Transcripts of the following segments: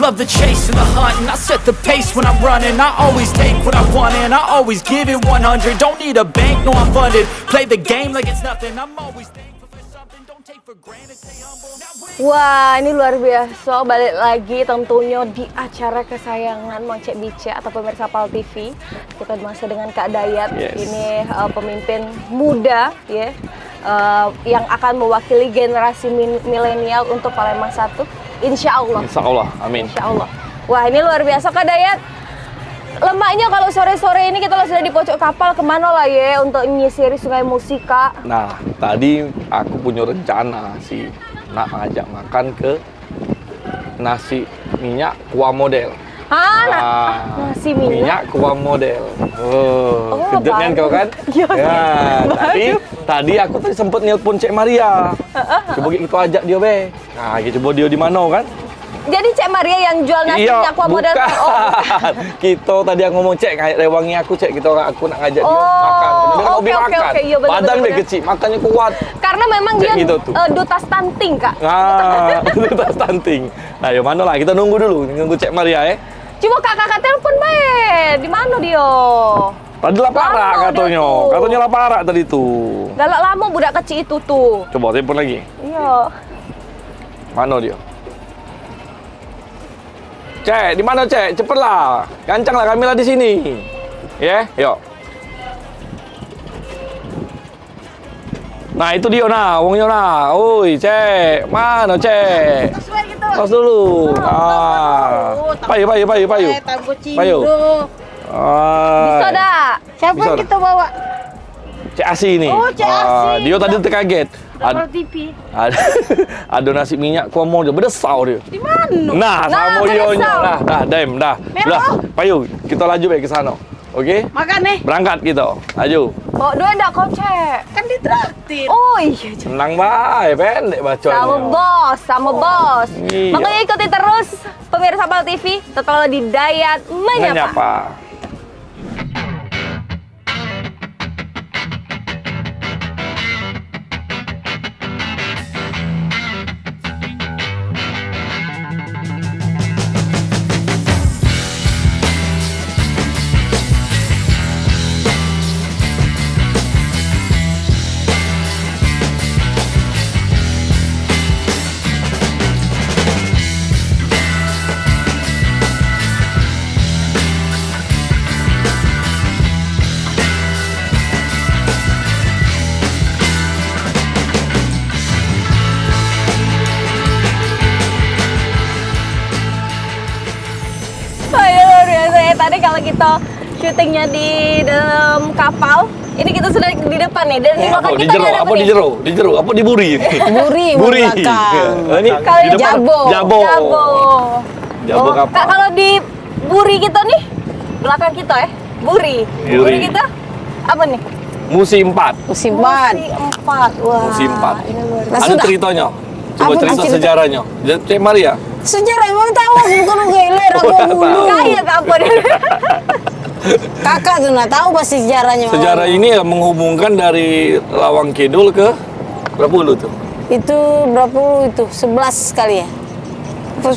Love the chase and the hunt, and I set the pace when I'm running. I always take what I want and I always give it 100. Don't need a bank, no I'm funded. Play the game like it's nothing. I'm always thankful for something. Don't take for granted, stay humble. Wah, ini luar biasa. Balik lagi tentunya di acara kesayangan Mang Cek Bice atau pemirsa PAL TV. Kita masih dengan Kak Dayat. Yes. Ini pemimpin muda ya. Yang akan mewakili generasi milenial untuk Palembang 1. Insya Allah. Insya Allah, amin. Insya Allah. Wah, ini luar biasa Kak Dayat. Lemaknya kalau sore-sore ini kita sudah di pojok kapal, kemana lah ya untuk nyisiri Sungai Musika? Nah, tadi aku punya rencana sih nak ngajak makan ke nasi minyak kuah model. Nasi minyak kuah model. Oh, kejut kan kau kan? Iya. Ya, tadi aku tadi sempet nelpon Cek Maria. Coba kita ajak dia be. Nah, kita coba dia di mana kan? Jadi Cek Maria yang jual nasi minyak kuah model. Bukan. Kita tadi yang ngomong Cek, rewangi aku Cek, aku nak ngajak dia makan. Dia kan hobi makan. Iya, betul, Badan betul, dia kecil, makannya kuat. Karena memang Cek dia gitu tuh. duta stunting, Kak. Nah, duta stunting. Nah, yang mana lah, kita nunggu dulu, nunggu Cek Maria ya. Coba kakak telepon bae. Di mana dia? Tadi laparak katanya. Katanya laparak tadi tuh. Galak lama budak kecil itu tuh. Coba telepon lagi. Iya. Mana dia? Cek, di mana Cek? Cepatlah. Gancanglah kami lah di sini. Ya, yuk. Nah, itu dia nah, wongnya nah. Oi, Cek. Mana Cek? Tos dulu. Payu. Payu. Bisa dah. Siapa yang kita bawa? Cek Asi ini. Oh, Cek Asi. Dia tadi terkaget. Ada TV. Ada nasi minyak kuah model berdesau dia. Di mana? Nah, sama berdesau. Yonya. Dah, dah. Memang. Payu, kita laju baik ke sana. Oke? Makan nih. Berangkat kita. Laju. Oh, dua enggak kau Cek. Kan ditraktir. Oh iya. Senang baik, pendek bacanya. Sama bos. Iya. Makanya ikuti terus pemirsa PAL TV, tetaplah di Dayat Menyapa. Menyapa. Tadi kalau kita syutingnya di dalam kapal, ini kita sudah di depan nih. Dan di belakang kita ada apa nih? Di jero, apa di buri? Buri belakang. Ini Kalau di depan Jabo kapal. Kak, kalau di buri kita nih, belakang kita ya, buri kita apa nih? Musim 4. Musim 4. Musim 4. Wah. Musim 4. Ini luar Nah, Ada sudah. ceritanya. Coba Apa cerita cerita? sejarahnya. Cek Maria. Sejarah emang tahu bukan geler aku dulu. kayak apa deh. Kakak tuh nggak tahu pasti sejarahnya. Sejarah ini ya menghubungkan dari Lawang Kidul ke berapa ulu tuh? Itu berapa ulu itu? 11 kali ya? 4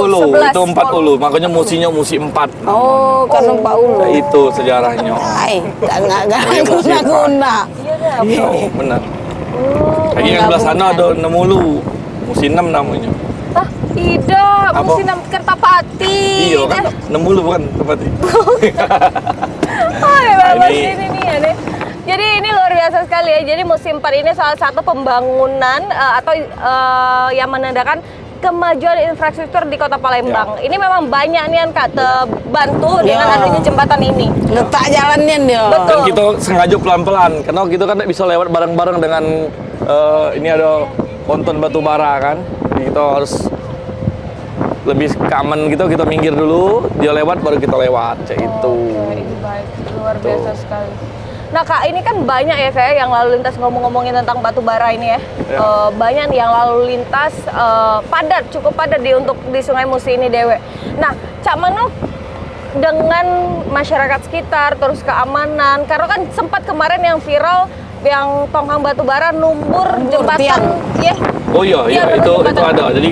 ulu. 11. Itu 4 ulu. Makanya musinya musim 4. Oh, karena 4 ulu. Nah, itu sejarahnya. Ay, nggak musim guna-guna. Iya, benar. Lagi yang belah sana ada 6 ulu. Musim 6 namanya. Tidak, Apa? musim Kertapati. Iya kan, 6 ulu bukan tempat itu. Oh ya, bagus Ini- ini nih ya nih. Jadi ini luar biasa sekali ya. Jadi musim 4 ini salah satu pembangunan atau yang menandakan kemajuan infrastruktur di Kota Palembang. Ini memang banyak nih Kak terbantu dengan adanya jembatan ini. Letak jalannya dia. Betul. Dan kita sengaja pelan-pelan, karena kita kan tidak bisa lewat bareng-bareng dengan ini ada ponton batu bara kan. Jadi kita harus lebih keaman gitu kita minggir dulu, dia lewat baru kita lewat, cek itu. Oke, ini baik, luar biasa sekali. Nah Kak, ini kan banyak ya kayak yang lalu lintas ngomongin tentang batu bara ini ya. Banyak nih yang lalu lintas padat, cukup padat untuk di Sungai Musi ini Dewe. Nah, Cak Mano dengan masyarakat sekitar terus keamanan, karena kan sempat kemarin yang viral yang tongkang batu bara numbur jembatan, tiang. ya. Oh iya, Iya, itu jembatan. ada. Jadi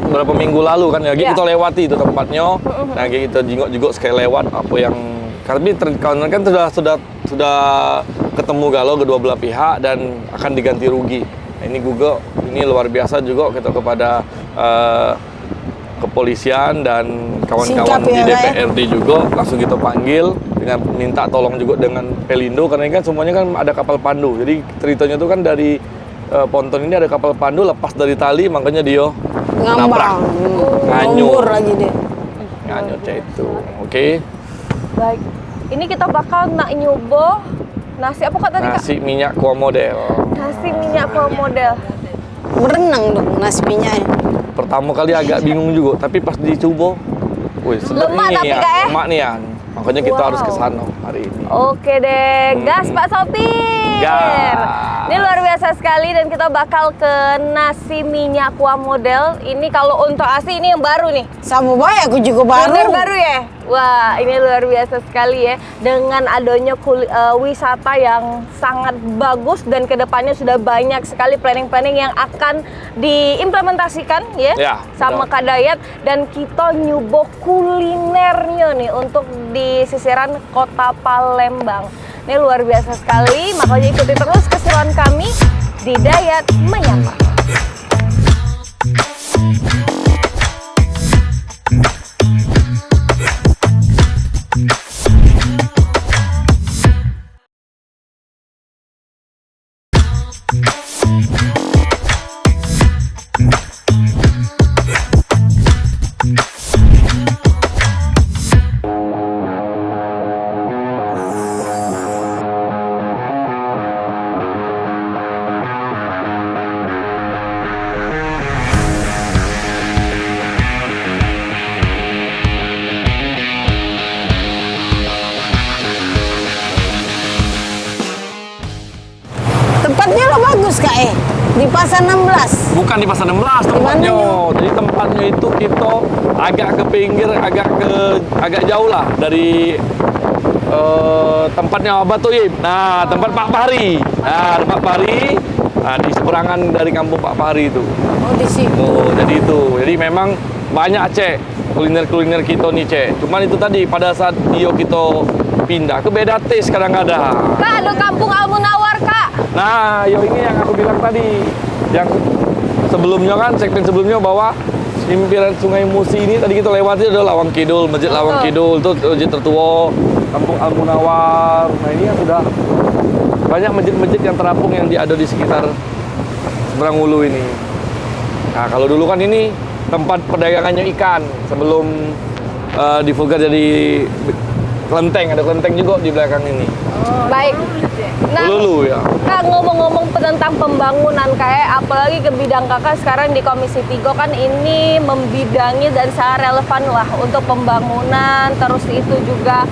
beberapa minggu lalu kan ya, Iya. kita lewati itu tempatnya. Nah, kita juga sekali lewat apa yang karena kan sudah ketemu galau kedua belah pihak dan akan diganti rugi. Nah, ini luar biasa juga kita kepada kepolisian dan kawan-kawan Singkap di ya, DPRD juga langsung kita panggil dengan minta tolong juga dengan Pelindo karena ini kan semuanya kan ada kapal pandu. Jadi ceritanya itu kan dari ponton ini ada kapal pandu lepas dari tali makanya dia nabrak. Nganyur. Ngambur lagi deh. Nganyur cek itu. Oke. Baik. Ini kita bakal nak nyoba nasi apa kak tadi Kak? Nasi minyak kuah model. Nasi minyak kuah model. Berenang dong nasi minyaknya. Pertama kali agak bingung juga, tapi pas dicoba, wih sedap Lemak ini tapi, ya, Kak, ya? lemak nih ya. Makanya kita Wow. harus ke sana hari ini. Oke deh, gas Pak Sopir. Gas. Ini luar biasa sekali dan kita bakal ke nasi minyak kuah model. Ini kalau untuk asli ini yang baru nih. Sama baik aku juga baru. Baru ya? Wah, ini luar biasa sekali ya. Dengan adanya wisata yang sangat bagus dan kedepannya sudah banyak sekali planning-planning yang akan diimplementasikan ya, Ya, sama betul. Kak Dayat. Dan kita nyoba kulinernya nih untuk di sisiran kota Palembang. Ini luar biasa sekali, makanya ikuti terus keseruan kami di Dayat Menyapa. Tempatnya lo bagus Kak di Pasar 16. Bukan di Pasar 16 tempatnya. Jadi tempatnya itu kita agak ke pinggir, agak jauh lah dari tempatnya Abah Toyib. Nah, tempat Pak Fahri. Nah, tempat Fahri. Nah, di seberangan dari kampung Pak Fahri itu. Oh di situ. Oh, jadi itu. Jadi memang banyak cek kuliner-kuliner kita nih cek. Cuman itu tadi pada saat kita pindah ke beda taste kadang-kadang. Kak, ada kampung Al-Munawar Kak. Nah, yo ini yang aku bilang tadi. Yang sebelumnya kan, segmen sebelumnya bahwa simpiran Sungai Musi ini tadi kita lewati ada Lawang Kidul, Masjid Lawang Kidul, itu masjid tertua, Kampung Al-Munawar. Nah, ini yang sudah banyak masjid-masjid yang terapung yang ada di sekitar Seberang Ulu ini. Nah, kalau dulu kan ini tempat perdagangannya ikan sebelum divulgar jadi kelenteng, ada kelenteng juga di belakang ini. Baik. Nah, Lulu ya. Kak, ngomong-ngomong tentang pembangunan kayak apalagi ke bidang Kakak sekarang di Komisi 3 kan ini membidangi dan sangat relevan lah untuk pembangunan, terus itu juga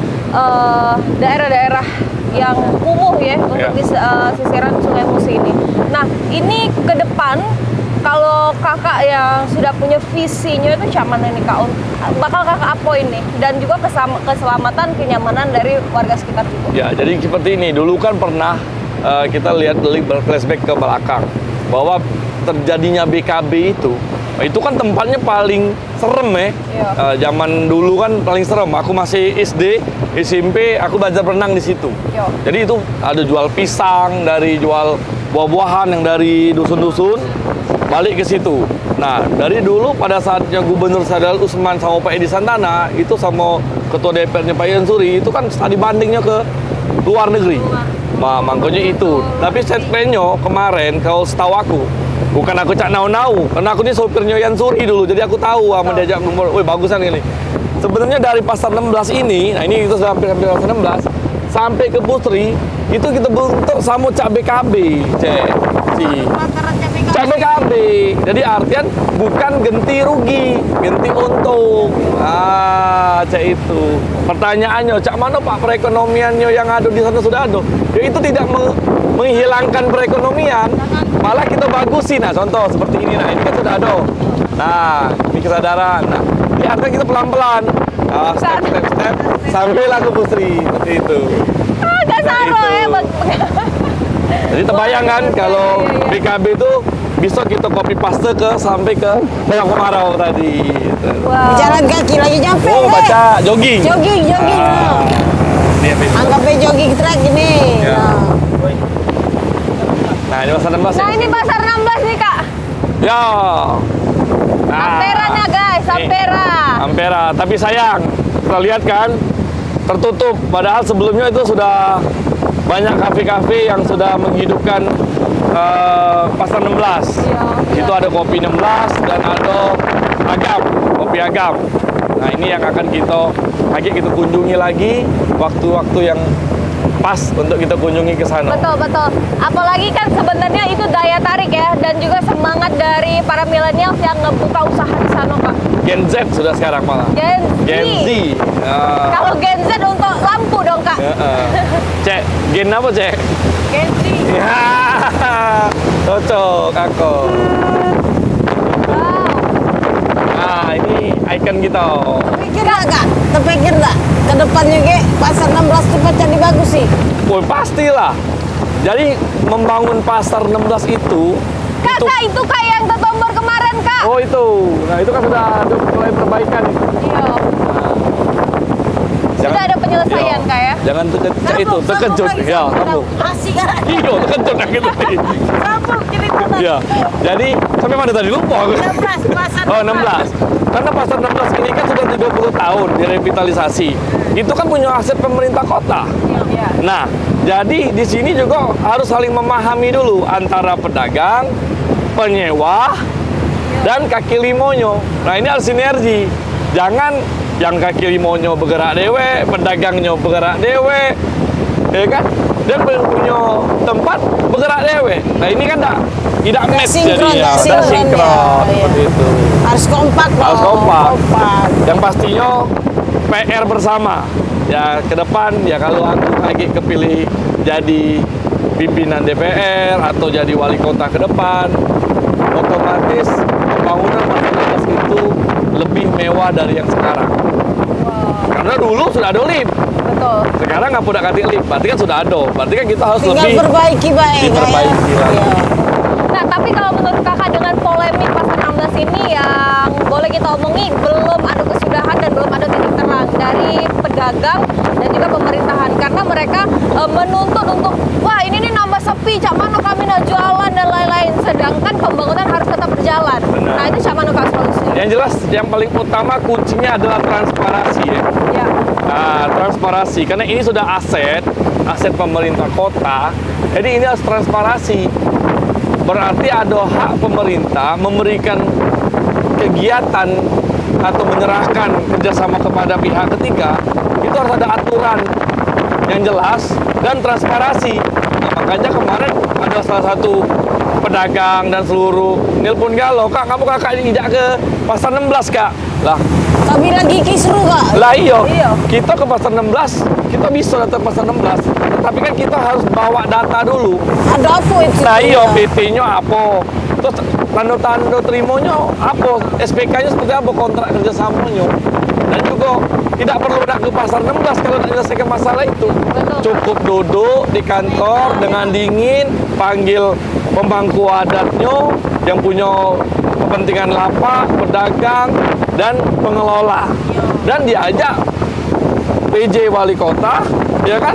daerah-daerah yang kumuh ya untuk di sisiran Sungai Musi ini. Nah, ini ke depan kalau Kakak yang sudah punya visinya itu cuman ini Kak, bakal Kakak apoin nih dan juga keselamatan kenyamanan dari warga sekitar juga. Ya, jadi seperti ini. Dulu kan pernah kita lihat flashback ke belakang bahwa terjadinya BKB itu kan tempatnya paling serem ya. Iya. Zaman dulu kan paling serem. Aku masih SD, SMP, aku belajar berenang di situ. Iya. Jadi itu ada jual pisang, dari jual buah-buahan yang dari dusun-dusun, balik ke situ. Nah, dari dulu pada saatnya Gubernur Sadal Usman sama Pak Edi Santana, itu sama Ketua DPR-nya Pak Yan Suri, itu kan studi bandingnya ke luar negeri. Nah, makanya itu. Tapi setplannya kemarin, kalau setahu aku, bukan aku cak nau-nau, karena aku ini sopirnya Yan Suri dulu, jadi aku tahu sama diajak ngomong, woi bagusan ini. Sebenarnya dari Pasar 16 ini, nah ini kita sudah hampir Pasar 16, sampai ke Putri, itu kita bentuk sama Cak BKB, Cak PKB. Jadi artian bukan genti rugi, genti untung. Cak itu. Pertanyaannya, cak mana Pak perekonomiannya yang ada di sana sudah ada? Ya itu tidak menghilangkan perekonomian, malah kita bagusin. Nah, contoh seperti ini. Nah, ini kan sudah ada. Nah, ini kesadaran. Nah, ini artinya kita pelan-pelan. Step sampailah ke Pusri seperti itu. Gak saru ya. Jadi terbayang kan kalau PKB itu bisa kita copy paste sampai ke Pulau Kemarau tadi. Wow. Jalan kaki lagi nyampe. Oh, baca jogging. Jogging. Ini apa itu? Anggapnya jogging track gini. Ya. Nah, ini pasar 16. Nah, ini pasar 16 nih, Kak. Ya. Amperanya, guys, Ampera. Ampera, tapi sayang, kita lihat kan tertutup. Padahal sebelumnya itu sudah banyak kafe-kafe yang sudah menghidupkan pasar 16. Iya. Itu ada kopi 16 dan ada agam, kopi agam. Nah, ini yang akan kita kunjungi lagi waktu-waktu yang pas untuk kita kunjungi ke sana. Betul. Apalagi kan sebenarnya itu daya tarik ya, dan juga semangat dari para millennials yang ngebuka usaha di sana, Kak. Gen Z sudah sekarang malah. Gen Z. Kalau Gen Z untuk lampu dong, Kak. Cek, gen apa cek? Gen Z. Ya, cocok aku. Wow. Nah, ini ikon kita. Terpikir enggak? Ke depannya ke pasar 16 itu pacar bagus sih. Woi, pastilah. Jadi membangun pasar 16 itu Kakak, itu Kak yang tertombor kemarin, Kak. Oh, itu. Nah, itu kan sudah mulai perbaikan. Iya. Sudah ada penyelesaian, Kak ya? Jangan terkejut. Ya, kamu. Asik kan? Iya, terkejut nah, gitu. Sambung cerita tadi. Ya. Jadi sampai mana tadi lupa aku. 16 pasar. Oh, 16. Karena pasar 16 ini kan sudah 30 tahun direvitalisasi. Itu kan punya aset pemerintah kota. Iya. Nah, jadi di sini juga harus saling memahami dulu antara pedagang, penyewa, dan kaki limonyo. Nah, ini harus sinergi. Jangan yang kaki limonyo bergerak dewe, pedagangnya bergerak dewe, ya kan? Dan punya tempat bergerak dewe. Nah, ini kan tidak match sinkron, jadinya. tak Tidak sinkron, sinkron ya. seperti itu. Harus kompak dong. Harus kompak. Yang pastinya PR bersama. Ya ke depan ya kalau aku lagi kepilih jadi pimpinan DPR atau jadi wali kota ke depan, otomatis pembangunan fasilitas itu lebih mewah dari yang sekarang. Karena dulu sudah ada lift. Betul. Sekarang nggak punya kati lift, berarti kan sudah ada. Berarti kan kita harus Tinggal lebih perbaiki baik. diperbaiki lagi. Iya. Nah, tapi kalau menurut Kakak dengan polemik pasar 16 ini yang boleh kita omongi belum ada kesudahan dan belum ada titik terang dari pedagang dan juga pemerintahan, karena mereka menuntut untuk wah ini nih nambah sepi, cak mana kami nak jualan dan lain-lain, sedangkan pembangunan harus tetap berjalan. Benar. Nah, itu cak mana Kak solusinya? Yang jelas yang paling utama kuncinya adalah transparansi ya. Ya. Nah, transparansi karena ini sudah aset pemerintah kota. Jadi ini harus transparansi. Berarti ada hak pemerintah memberikan kegiatan atau menyerahkan kerjasama kepada pihak ketiga. Itu harus ada aturan yang jelas dan transparansi. Nah, makanya kemarin ada salah satu pedagang dan seluruh nelpon galau, Kak, kamu tidak ke pasar 16, Kak? Lah, Kami lagi kisru Kak. lah iya. Iya. Kita ke pasar 16, kita bisa datang ke pasar 16. Tapi kan kita harus bawa data dulu. Ada apa itu? Nah iya, PT-nya apa? Terus tanda-tanda terimonya apa? SPK-nya seperti apa? Kontrak kerjasamanya. Dan juga tidak perlu nak ke pasar 16 kalau nak menyelesaikan masalah itu. Betul. Cukup duduk di kantor dengan dingin, panggil pemangku adatnya yang punya kepentingan lapak, pedagang, dan pengelola. Dan diajak PJ wali kota, ya kan?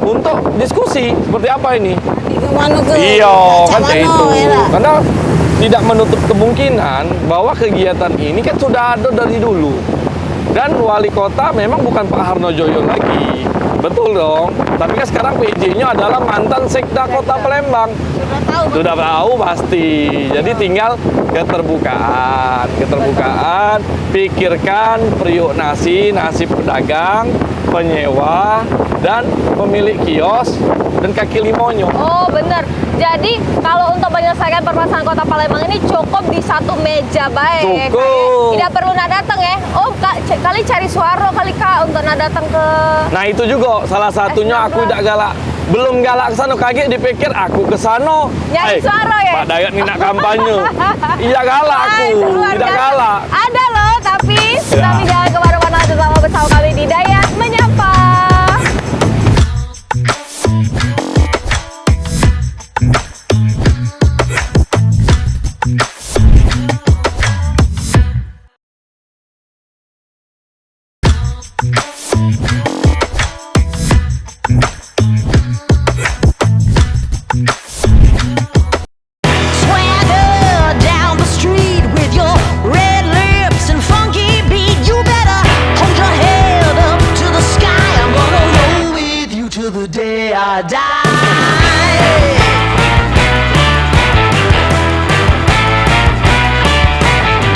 Untuk diskusi seperti apa ini? Kemana ke? Iya, kan Macam kayak mana, itu. ya lah? Karena tidak menutup kemungkinan bahwa kegiatan ini kan sudah ada dari dulu. Dan wali kota memang bukan Pak Harnojoyo lagi. Betul dong. Tapi kan sekarang PJ-nya adalah mantan Sekda Kota Palembang. Sudah tahu pasti. Jadi tinggal keterbukaan, pikirkan periuk nasib pedagang penyewa, dan pemilik kios, dan kaki limonya. Oh bener. Jadi kalau untuk menyelesaikan permasalahan Kota Palembang ini cukup di satu meja baik. Cukup. Tidak perlu nak datang ya. Oh kali cari suara kali Kak untuk nak datang ke. Nah itu juga salah satunya aku tidak galak. Belum galak ke sana, kaget dipikir aku ke sana. Nyari suara ya? Pak Dayat ni nak kampanye. Iya galak aku, Luar tidak biasa. galak. Ada loh, tapi Ya. jangan kemana-mana, tetap bersama kami di Dayat Menyapa. Swagger down the street with your red lips and funky beat. You better hold your head up to the sky. I'm gonna roll with you till the day I die.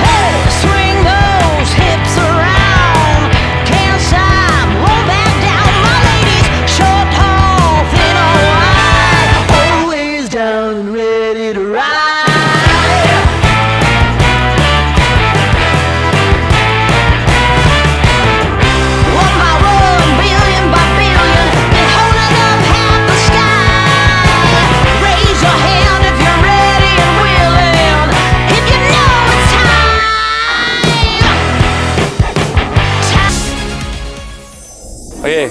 Hey, swing those hips around. Can't stop, roll back down. My ladies, short, tall, thin or wide, always down and ready to ride. One by one, billion by billion, they're holding up half the sky. Raise your hand if you're ready and willing, if you know it's time. Oke,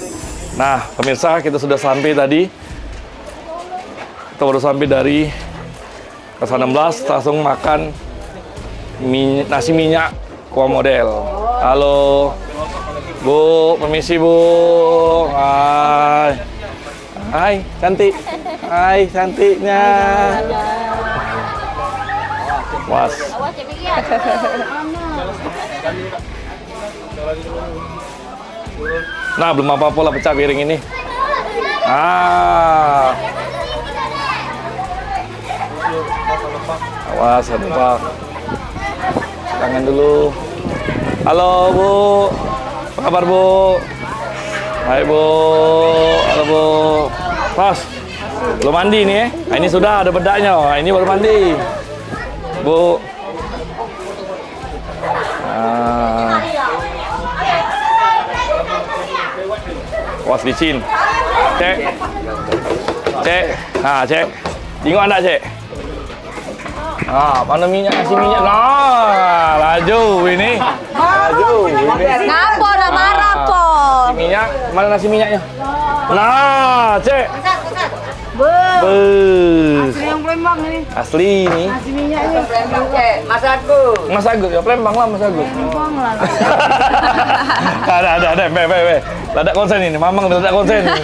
nah pemirsa kita sudah sampai tadi. Kita baru sampai dari Plaza 16, langsung makan nasi minyak kuah model. Halo, Bu, permisi Bu. Hai, hai cantik, hai cantiknya. Was. Nah, belum apa-apa lah pecah piring ini. Ah. Awas, ada Pak. Tangan dulu. Halo, Bu. Apa kabar, Bu? Hai, Bu. Halo, Bu. Pas. Belum mandi nih, Nah, ini sudah ada bedaknya. Nah, ini baru mandi. Bu. Ah. Was licin. Cek. Cek. Nah, cek. Tengok anak, cek. Ah, mana minyak, kasih minyak. Nah, laju ini. Laju ini. Ngapo nak marah po? Nasi minyak, mana nasi minyaknya? Nah, cek. Asli yang Palembang ini. Asli ini. Nasi minyaknya. Palembang, cek. Mas Agus. Mas Agus, ya Palembang lah Mas Agus. Palembang lah. Ada. Be. Ladak konsen ini, Mamang ladak konsen ini.